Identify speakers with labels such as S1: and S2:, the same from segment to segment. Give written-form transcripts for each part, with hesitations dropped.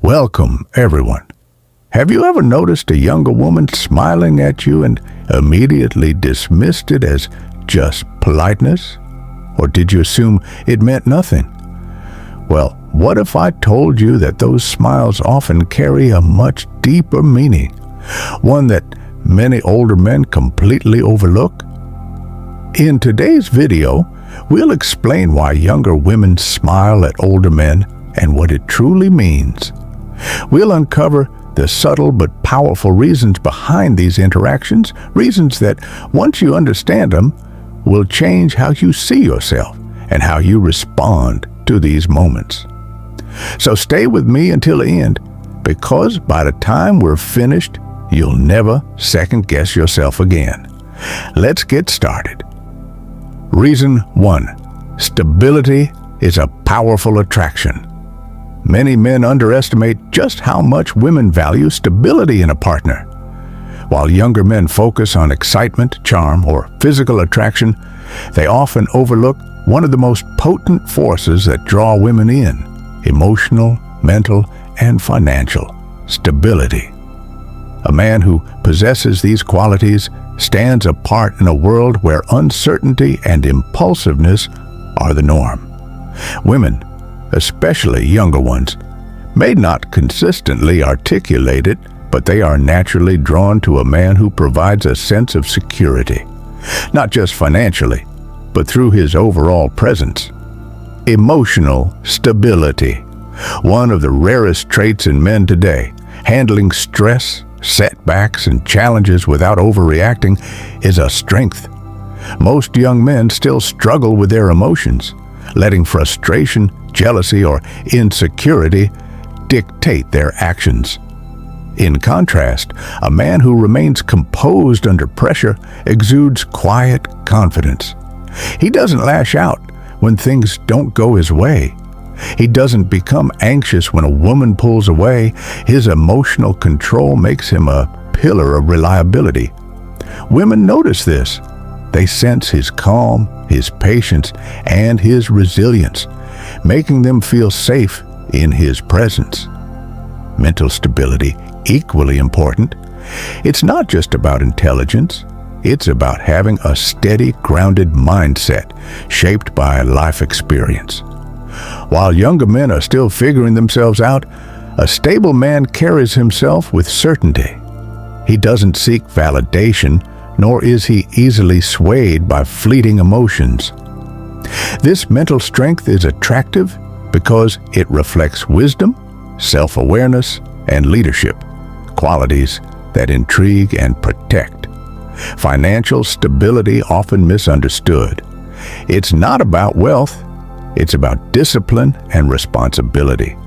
S1: Welcome, everyone. Have you ever noticed a younger woman smiling at you and immediately dismissed it as just politeness? Or did you assume it meant nothing? Well, what if I told you that those smiles often carry a much deeper meaning, one that many older men completely overlook? In today's video, we'll explain why younger women smile at older men and what it truly means. We'll uncover the subtle but powerful reasons behind these interactions, reasons that, once you understand them, will change how you see yourself and how you respond to these moments. So stay with me until the end, because by the time we're finished, you'll never second-guess yourself again. Let's get started. Reason 1. Stability is a powerful attraction. Many men underestimate just how much women value stability in a partner. While younger men focus on excitement, charm, or physical attraction, they often overlook one of the most potent forces that draw women in: emotional, mental, and financial stability. A man who possesses these qualities stands apart in a world where uncertainty and impulsiveness are the norm. Women, especially younger ones, may not consistently articulate it, but they are naturally drawn to a man who provides a sense of security, not just financially, but through his overall presence. Emotional stability, one of the rarest traits in men today, handling stress, setbacks, and challenges without overreacting, is a strength. Most young men still struggle with their emotions, letting frustration, jealousy, or insecurity dictate their actions. In contrast, a man who remains composed under pressure exudes quiet confidence. He doesn't lash out when things don't go his way. He doesn't become anxious when a woman pulls away. His emotional control makes him a pillar of reliability. Women notice this. They sense his calm, his patience, and his resilience, making them feel safe in his presence. Mental stability, equally important. It's not just about intelligence. It's about having a steady, grounded mindset shaped by life experience. While younger men are still figuring themselves out, a stable man carries himself with certainty. He doesn't seek validation, nor is he easily swayed by fleeting emotions. This mental strength is attractive because it reflects wisdom, self-awareness, and leadership, qualities that intrigue and protect. Financial stability, often misunderstood. It's not about wealth, it's about discipline and responsibility.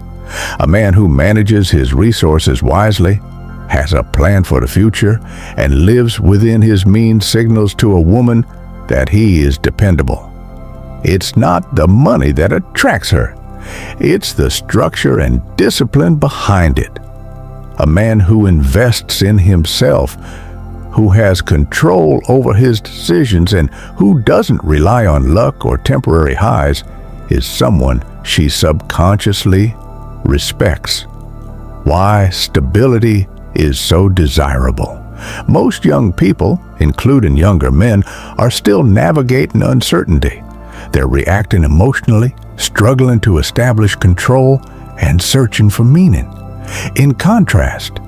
S1: A man who manages his resources wisely, has a plan for the future, and lives within his means signals to a woman that he is dependable. It's not the money that attracts her. It's the structure and discipline behind it. A man who invests in himself, who has control over his decisions, and who doesn't rely on luck or temporary highs, is someone she subconsciously respects. Why stability is so desirable. Most young people, including younger men, are still navigating uncertainty. They're reacting emotionally, struggling to establish control, and searching for meaning. In contrast,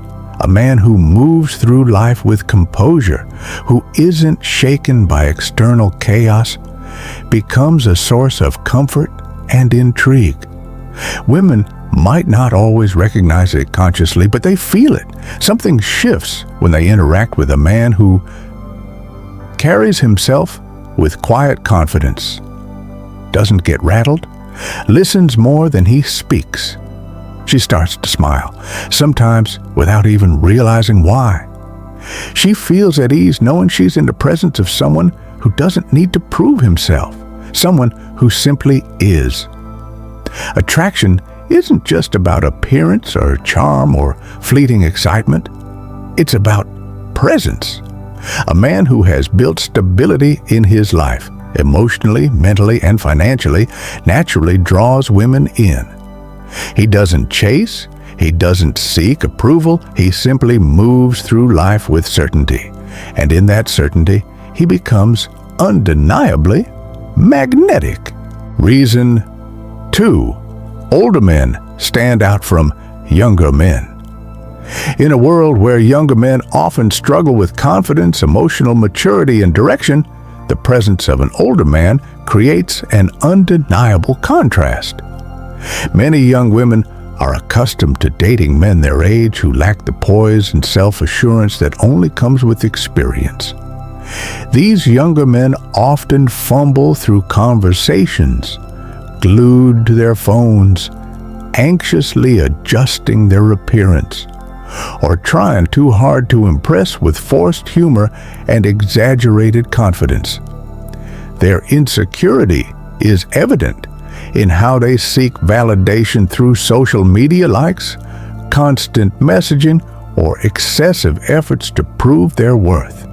S1: a man who moves through life with composure, who isn't shaken by external chaos, becomes a source of comfort and intrigue. Women might not always recognize it consciously, but they feel it. Something shifts when they interact with a man who carries himself with quiet confidence, doesn't get rattled, listens more than he speaks. She starts to smile, sometimes without even realizing why. She feels at ease knowing she's in the presence of someone who doesn't need to prove himself, someone who simply is. Attraction isn't just about appearance or charm or fleeting excitement. It's about presence. A man who has built stability in his life, emotionally, mentally, and financially, naturally draws women in. He doesn't chase, He doesn't seek approval, he simply moves through life with certainty. And in that certainty, he becomes undeniably magnetic. Reason 2. Older men stand out from younger men. In a world where younger men often struggle with confidence, emotional maturity, and direction, the presence of an older man creates an undeniable contrast. Many young women are accustomed to dating men their age who lack the poise and self-assurance that only comes with experience. These younger men often fumble through conversations, glued to their phones, anxiously adjusting their appearance, or trying too hard to impress with forced humor and exaggerated confidence. Their insecurity is evident in how they seek validation through social media likes, constant messaging, or excessive efforts to prove their worth.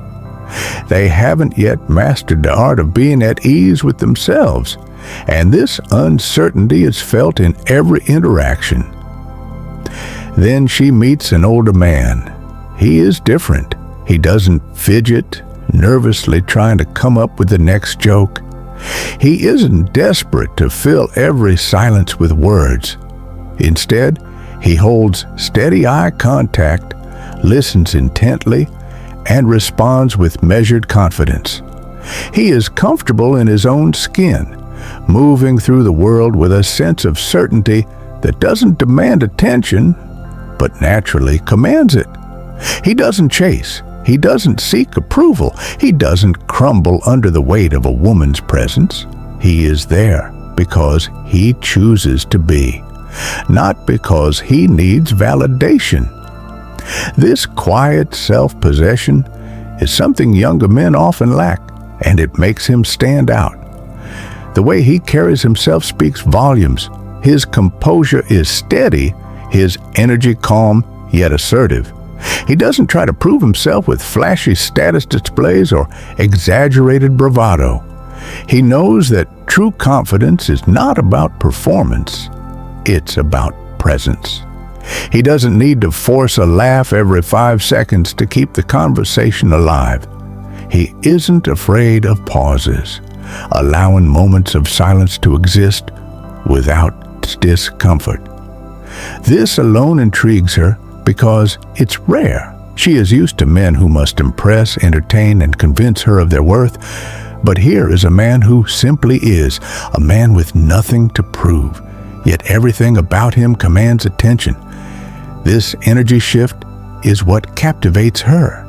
S1: They haven't yet mastered the art of being at ease with themselves, and this uncertainty is felt in every interaction. Then she meets an older man. He is different. He doesn't fidget, nervously trying to come up with the next joke. He isn't desperate to fill every silence with words. Instead, he holds steady eye contact, listens intently, and responds with measured confidence. He is comfortable in his own skin, moving through the world with a sense of certainty that doesn't demand attention, but naturally commands it. He doesn't chase. He doesn't seek approval. He doesn't crumble under the weight of a woman's presence. He is there because he chooses to be, not because he needs validation. This quiet self-possession is something younger men often lack, and it makes him stand out. The way he carries himself speaks volumes. His composure is steady, his energy calm yet assertive. He doesn't try to prove himself with flashy status displays or exaggerated bravado. He knows that true confidence is not about performance, it's about presence. He doesn't need to force a laugh every 5 seconds to keep the conversation alive. He isn't afraid of pauses, allowing moments of silence to exist without discomfort. This alone intrigues her because it's rare. She is used to men who must impress, entertain, and convince her of their worth. But here is a man who simply is, a man with nothing to prove, yet everything about him commands attention. This energy shift is what captivates her.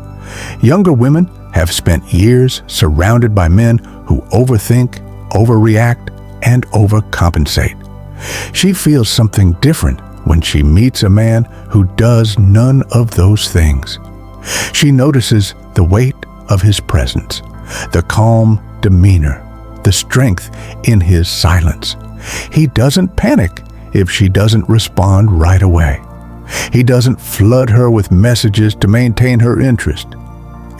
S1: Younger women have spent years surrounded by men who overthink, overreact, and overcompensate. She feels something different when she meets a man who does none of those things. She notices the weight of his presence, the calm demeanor, the strength in his silence. He doesn't panic if she doesn't respond right away. He doesn't flood her with messages to maintain her interest.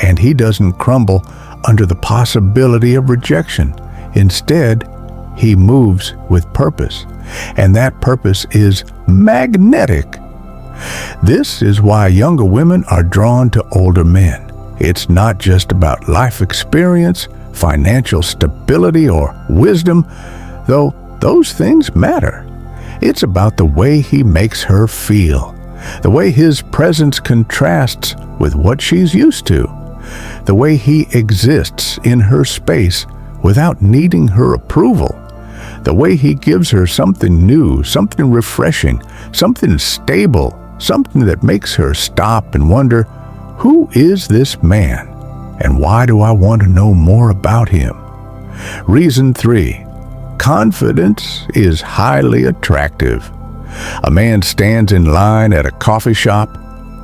S1: And he doesn't crumble under the possibility of rejection. Instead, he moves with purpose, and that purpose is magnetic. This is why younger women are drawn to older men. It's not just about life experience, financial stability, or wisdom, though those things matter. It's about the way he makes her feel, the way his presence contrasts with what she's used to, the way he exists in her space without needing her approval, the way he gives her something new, something refreshing, something stable, something that makes her stop and wonder, who is this man, and why do I want to know more about him? Reason 3. Confidence is highly attractive. A man stands in line at a coffee shop,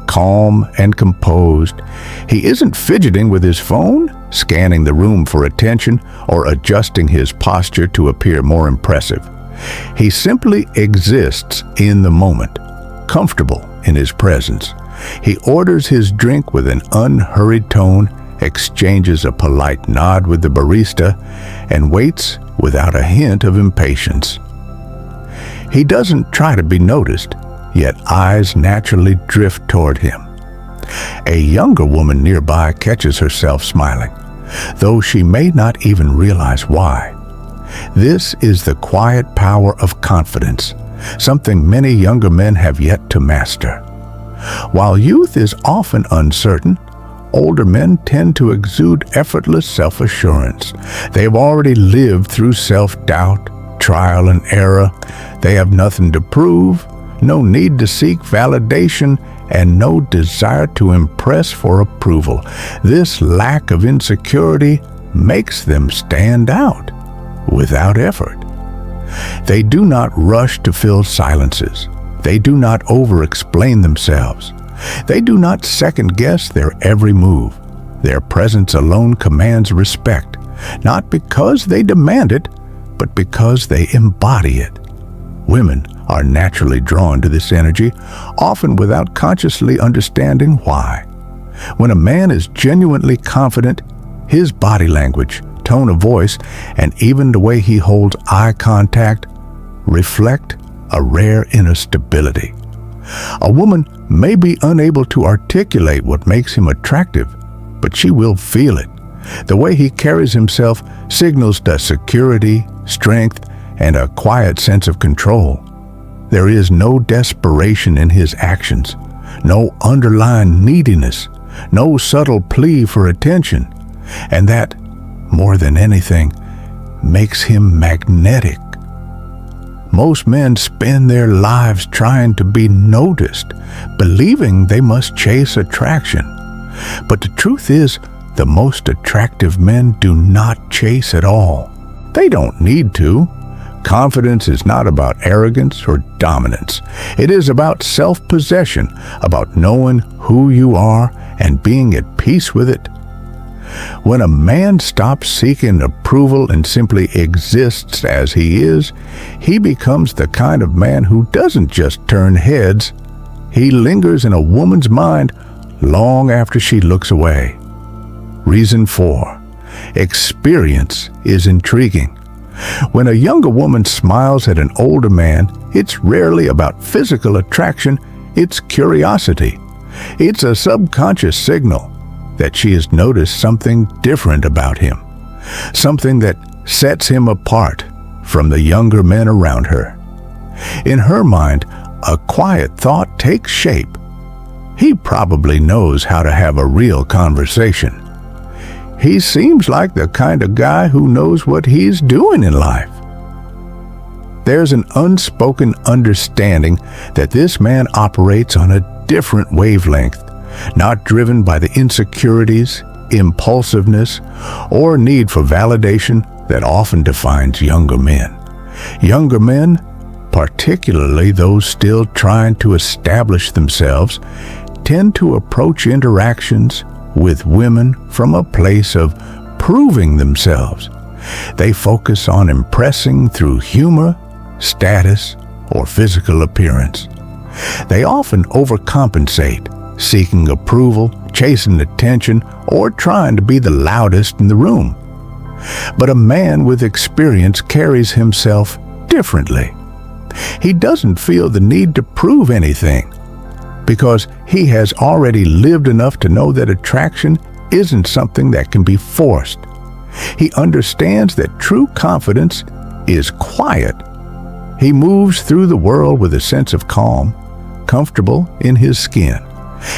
S1: calm and composed. He isn't fidgeting with his phone, scanning the room for attention, or adjusting his posture to appear more impressive. He simply exists in the moment, comfortable in his presence. He orders his drink with an unhurried tone, exchanges a polite nod with the barista, and waits without a hint of impatience. He doesn't try to be noticed, yet eyes naturally drift toward him. A younger woman nearby catches herself smiling, though she may not even realize why. This is the quiet power of confidence, something many younger men have yet to master. While youth is often uncertain, older men tend to exude effortless self-assurance. They have already lived through self-doubt, trial and error. They have nothing to prove, no need to seek validation, and no desire to impress for approval. This lack of insecurity makes them stand out without effort. They do not rush to fill silences. They do not over-explain themselves. They do not second-guess their every move. Their presence alone commands respect, not because they demand it, but because they embody it. Women are naturally drawn to this energy, often without consciously understanding why. When a man is genuinely confident, his body language, tone of voice, and even the way he holds eye contact reflect a rare inner stability. A woman may be unable to articulate what makes him attractive, but she will feel it. The way he carries himself signals the security, strength, and a quiet sense of control. There is no desperation in his actions, no underlying neediness, no subtle plea for attention, and that, more than anything, makes him magnetic. Most men spend their lives trying to be noticed, believing they must chase attraction. But the truth is, the most attractive men do not chase at all. They don't need to. Confidence is not about arrogance or dominance. It is about self-possession, about knowing who you are and being at peace with it. When a man stops seeking approval and simply exists as he is, he becomes the kind of man who doesn't just turn heads. He lingers in a woman's mind long after she looks away. Reason 4. Experience is intriguing. When a younger woman smiles at an older man, it's rarely about physical attraction, it's curiosity. It's a subconscious signal that she has noticed something different about him, something that sets him apart from the younger men around her. In her mind, a quiet thought takes shape. He probably knows how to have a real conversation. He seems like the kind of guy who knows what he's doing in life. There's an unspoken understanding that this man operates on a different wavelength, not driven by the insecurities, impulsiveness, or need for validation that often defines younger men. Younger men, particularly those still trying to establish themselves, tend to approach interactions with women from a place of proving themselves. They focus on impressing through humor, status, or physical appearance. They often overcompensate, seeking approval, chasing attention, or trying to be the loudest in the room. But a man with experience carries himself differently. He doesn't feel the need to prove anything, because he has already lived enough to know that attraction isn't something that can be forced. He understands that true confidence is quiet. He moves through the world with a sense of calm, comfortable in his skin.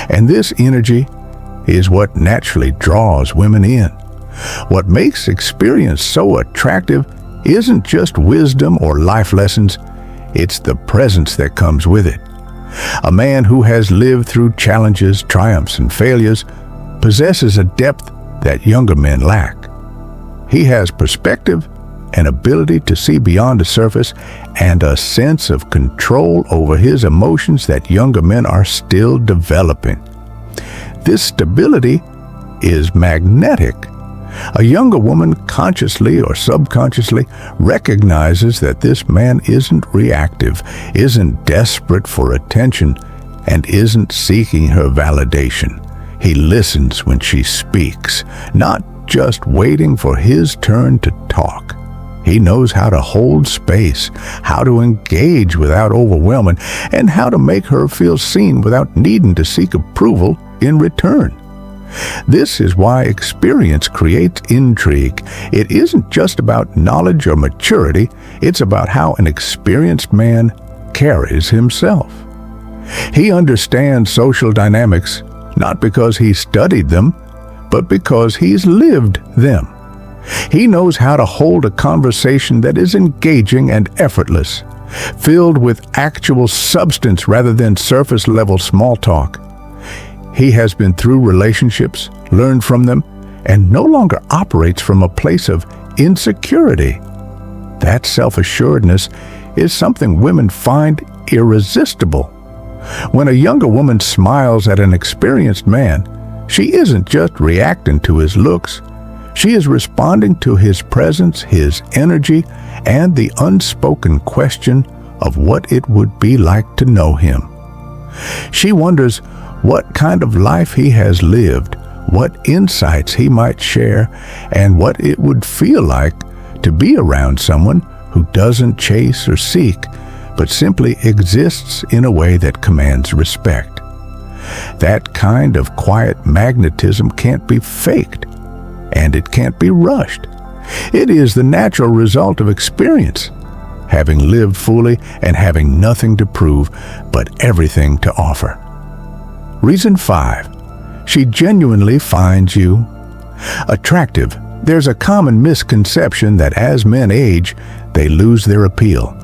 S1: And this energy is what naturally draws women in. What makes experience so attractive isn't just wisdom or life lessons, it's the presence that comes with it. A man who has lived through challenges, triumphs, and failures possesses a depth that younger men lack. He has perspective, an ability to see beyond the surface, and a sense of control over his emotions that younger men are still developing. This stability is magnetic. A younger woman consciously or subconsciously recognizes that this man isn't reactive, isn't desperate for attention, and isn't seeking her validation. He listens when she speaks, not just waiting for his turn to talk. He knows how to hold space, how to engage without overwhelming, and how to make her feel seen without needing to seek approval in return. This is why experience creates intrigue. It isn't just about knowledge or maturity, it's about how an experienced man carries himself. He understands social dynamics not because he studied them, but because he's lived them. He knows how to hold a conversation that is engaging and effortless, filled with actual substance rather than surface-level small talk. He has been through relationships, learned from them, and no longer operates from a place of insecurity. That self-assuredness is something women find irresistible. When a younger woman smiles at an experienced man, she isn't just reacting to his looks. She is responding to his presence, his energy, and the unspoken question of what it would be like to know him. She wonders what kind of life he has lived, what insights he might share, and what it would feel like to be around someone who doesn't chase or seek, but simply exists in a way that commands respect. That kind of quiet magnetism can't be faked, and it can't be rushed. It is the natural result of experience, having lived fully and having nothing to prove, but everything to offer. Reason 5. She genuinely finds you attractive. There's a common misconception that as men age, they lose their appeal.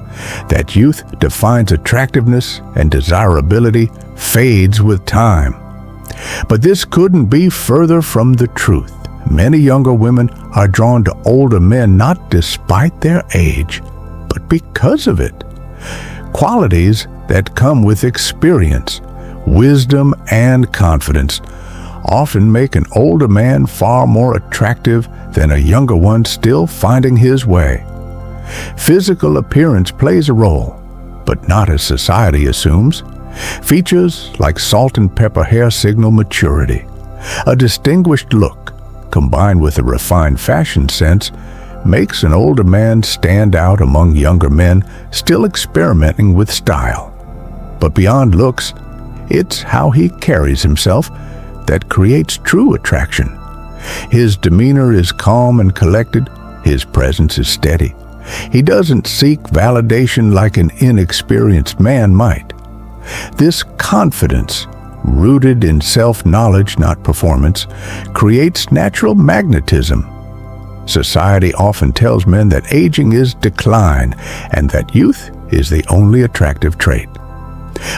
S1: That youth defines attractiveness and desirability fades with time. But this couldn't be further from the truth. Many younger women are drawn to older men not despite their age, but because of it. Qualities that come with experience, wisdom, and confidence often make an older man far more attractive than a younger one still finding his way. Physical appearance plays a role, but not as society assumes. Features like salt and pepper hair signal maturity. A distinguished look, combined with a refined fashion sense, makes an older man stand out among younger men still experimenting with style. But beyond looks, it's how he carries himself that creates true attraction. His demeanor is calm and collected. His presence is steady. He doesn't seek validation like an inexperienced man might. This confidence, rooted in self-knowledge, not performance, creates natural magnetism. Society often tells men that aging is decline and that youth is the only attractive trait.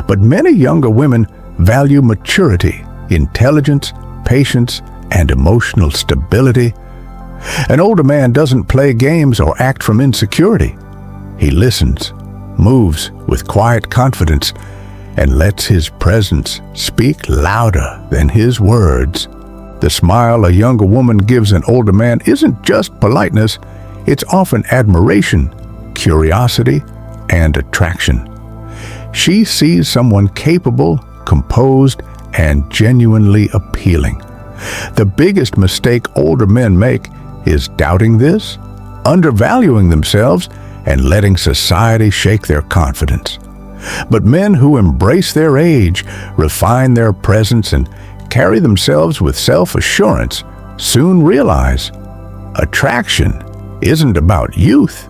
S1: But many younger women value maturity, intelligence, patience, and emotional stability. An older man doesn't play games or act from insecurity. He listens, moves with quiet confidence, and lets his presence speak louder than his words. The smile a younger woman gives an older man isn't just politeness, it's often admiration, curiosity, and attraction. She sees someone capable, composed, and genuinely appealing. The biggest mistake older men make is doubting this, undervaluing themselves, and letting society shake their confidence. But men who embrace their age, refine their presence, and carry themselves with self-assurance soon realize attraction isn't about youth.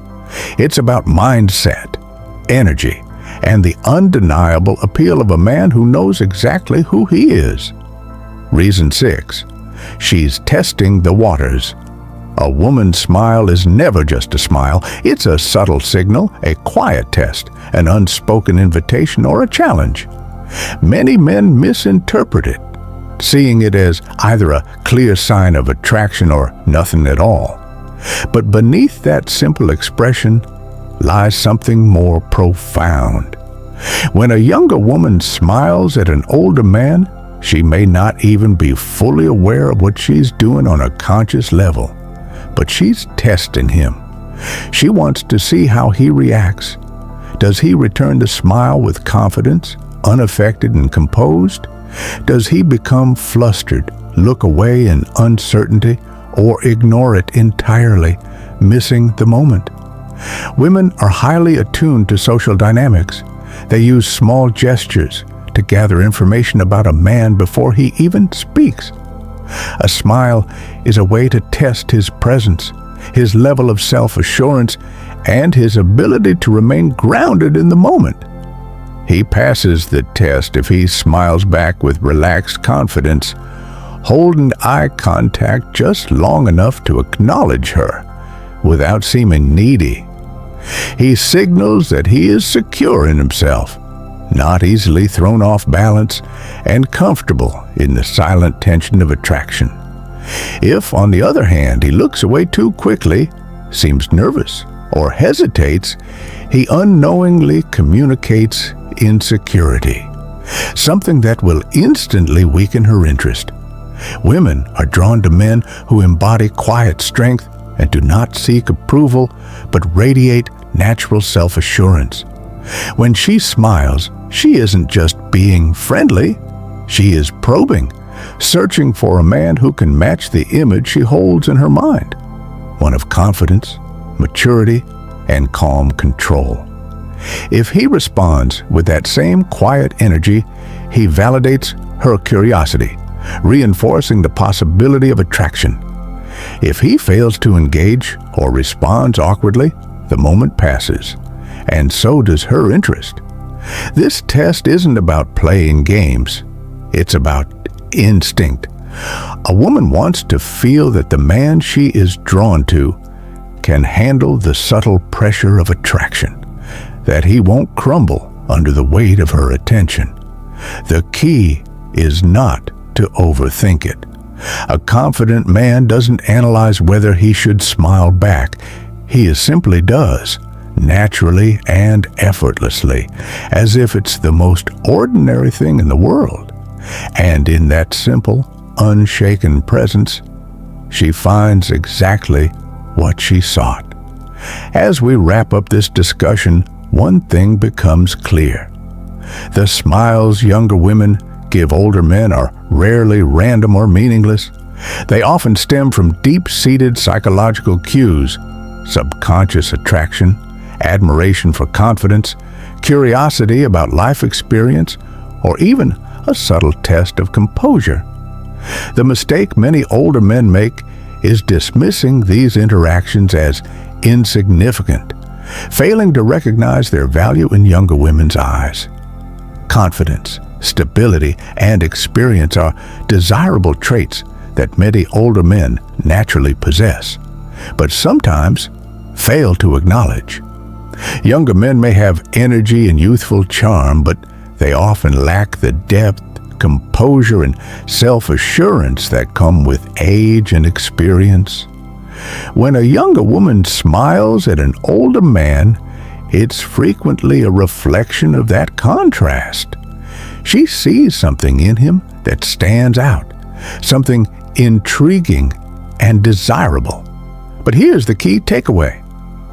S1: It's about mindset, energy, and the undeniable appeal of a man who knows exactly who he is. Reason 6. She's testing the waters. A woman's smile is never just a smile. It's a subtle signal, a quiet test, an unspoken invitation, or a challenge. Many men misinterpret it, seeing it as either a clear sign of attraction or nothing at all. But beneath that simple expression lies something more profound. When a younger woman smiles at an older man, she may not even be fully aware of what she's doing on a conscious level, but she's testing him. She wants to see how he reacts. Does he return the smile with confidence, unaffected and composed? Does he become flustered, look away in uncertainty, or ignore it entirely, missing the moment? Women are highly attuned to social dynamics. They use small gestures to gather information about a man before he even speaks. A smile is a way to test his presence, his level of self-assurance, and his ability to remain grounded in the moment. He passes the test if he smiles back with relaxed confidence, holding eye contact just long enough to acknowledge her without seeming needy. He signals that he is secure in himself, not easily thrown off balance, and comfortable in the silent tension of attraction. If, on the other hand, he looks away too quickly, seems nervous, or hesitates, he unknowingly communicates insecurity, something that will instantly weaken her interest. Women are drawn to men who embody quiet strength and do not seek approval, but radiate natural self-assurance. When she smiles, she isn't just being friendly, she is probing, searching for a man who can match the image she holds in her mind, one of confidence, maturity, and calm control. If he responds with that same quiet energy, he validates her curiosity, reinforcing the possibility of attraction. If he fails to engage or responds awkwardly, the moment passes, and so does her interest. This test isn't about playing games, it's about instinct. A woman wants to feel that the man she is drawn to can handle the subtle pressure of attraction, that he won't crumble under the weight of her attention. The key is not to overthink it. A confident man doesn't analyze whether he should smile back. He simply does, naturally and effortlessly, as if it's the most ordinary thing in the world. And in that simple, unshaken presence, she finds exactly what she sought. As we wrap up this discussion, one thing becomes clear. The smiles younger women give older men are rarely random or meaningless. They often stem from deep-seated psychological cues, subconscious attraction, admiration for confidence, curiosity about life experience, or even a subtle test of composure. The mistake many older men make is dismissing these interactions as insignificant, failing to recognize their value in younger women's eyes. Confidence, stability, and experience are desirable traits that many older men naturally possess, but sometimes fail to acknowledge. Younger men may have energy and youthful charm, but they often lack the depth, composure, and self-assurance that come with age and experience. When a younger woman smiles at an older man, it's frequently a reflection of that contrast. She sees something in him that stands out, something intriguing and desirable. But here's the key takeaway.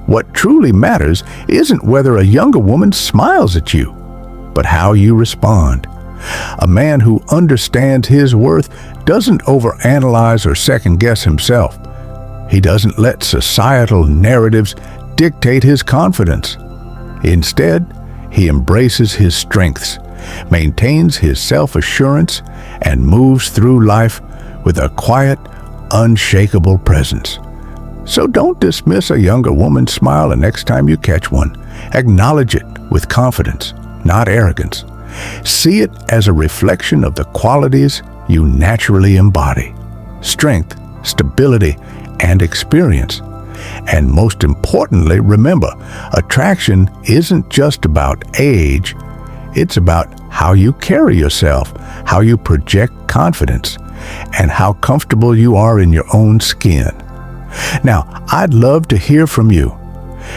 S1: What truly matters isn't whether a younger woman smiles at you, but how you respond. A man who understands his worth doesn't overanalyze or second-guess himself. He doesn't let societal narratives dictate his confidence. Instead, he embraces his strengths, maintains his self-assurance, and moves through life with a quiet, unshakable presence. So don't dismiss a younger woman's smile the next time you catch one. Acknowledge it with confidence, not arrogance. See it as a reflection of the qualities you naturally embody: strength, stability, and experience. And most importantly, remember, attraction isn't just about age. It's about how you carry yourself, how you project confidence, and how comfortable you are in your own skin. Now, I'd love to hear from you.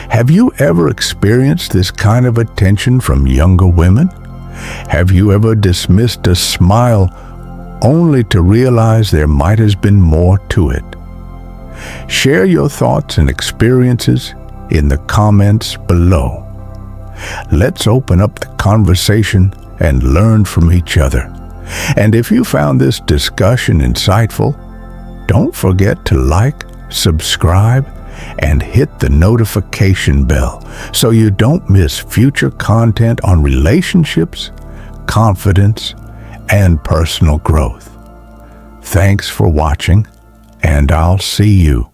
S1: Have you ever experienced this kind of attention from younger women? Have you ever dismissed a smile only to realize there might have been more to it? Share your thoughts and experiences in the comments below. Let's open up the conversation and learn from each other. And if you found this discussion insightful, don't forget to like, subscribe, and hit the notification bell so you don't miss future content on relationships, confidence, and personal growth. Thanks for watching, and I'll see you